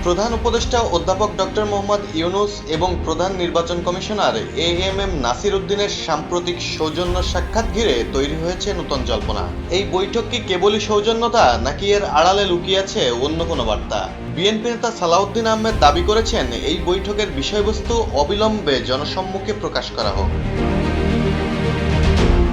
প্রধান উপদেষ্টা অধ্যাপক ডক্টর মোহাম্মদ ইউনূস এবং প্রধান নির্বাচন কমিশনার এএমএম নাসির উদ্দিনের সাম্প্রতিক সৌজন্য সাক্ষাৎ ঘিরে তৈরি হয়েছে নতুন জল্পনা। এই বৈঠক কি কেবলই সৌজন্যতা, নাকি এর আড়ালে লুকিয়ে আছে অন্য কোনো বার্তা? বিএনপি নেতা সালাউদ্দিন আহমেদ দাবি করেছেন, এই বৈঠকের বিষয়বস্তু অবিলম্বে জনসম্মুখে প্রকাশ করা হোক।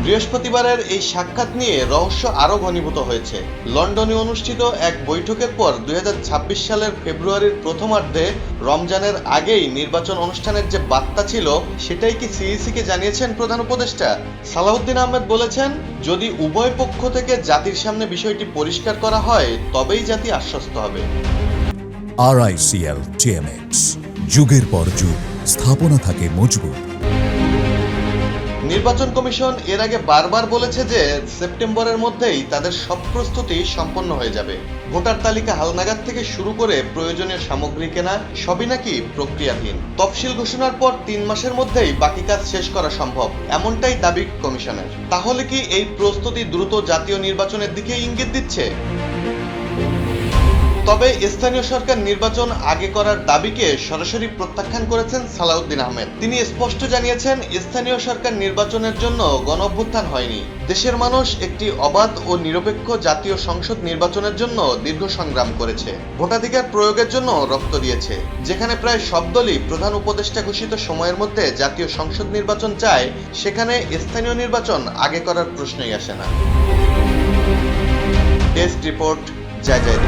বৃহস্পতিবারের এই সাক্ষাৎ নিয়ে রহস্য আরও ঘনীভূত হয়েছে। লন্ডনে অনুষ্ঠিত এক বৈঠকের পর 2026 সালের ফেব্রুয়ারির প্রথমার্ধে রমজানের আগেই নির্বাচন অনুষ্ঠানের যে বার্তা ছিল, সেটাই কি সিইসিকে জানিয়েছেন প্রধান উপদেষ্টা? সালাউদ্দিন আহমেদ বলেছেন, যদি উভয় পক্ষ থেকে জাতির সামনে বিষয়টি পরিষ্কার করা হয়, তবেই জাতি আশ্বস্ত হবে। RICL TMX, যুগের পর যুগ স্থাপনা থাকে মজবুত। নির্বাচন কমিশন এর আগে বারবার বলেছে যে সেপ্টেম্বরের মধ্যেই তাদের সব প্রস্তুতি সম্পন্ন হয়ে যাবে। ভোটার তালিকা হালনাগাদ থেকে শুরু করে প্রয়োজনীয় সামগ্রী কেনা সবই নাকি প্রক্রিয়াধীন। তফসিল ঘোষণার পর 3 মাসের মধ্যেই বাকি কাজ শেষ করা সম্ভব, এমনটাই দাবি কমিশনের। তাহলে কি এই প্রস্তুতি দ্রুত জাতীয় নির্বাচনের দিকে ইঙ্গিত দিচ্ছে? তবে স্থানীয় সরকার নির্বাচন আগে করার দাবিকে সরাসরি প্রত্যাখ্যান করেছেন সালাউদ্দিন আহমেদ। তিনি স্পষ্ট জানিয়েছেন, স্থানীয় সরকার নির্বাচনের জন্য গণঅভ্যুত্থান হয়নি। দেশের মানুষ একটি অবাধ ও নিরপেক্ষ জাতীয় সংসদ নির্বাচনের জন্য দীর্ঘ সংগ্রাম করেছে, ভোটাধিকার প্রয়োগের জন্য রক্ত দিয়েছে। যেখানে প্রায় সব দলই প্রধান উপদেষ্টা ঘোষিত সময়ের মধ্যে জাতীয় সংসদ নির্বাচন চায়, সেখানে স্থানীয় নির্বাচন আগে করার প্রশ্নই আসে না। টেস্ট রিপোর্ট, জয় জয়।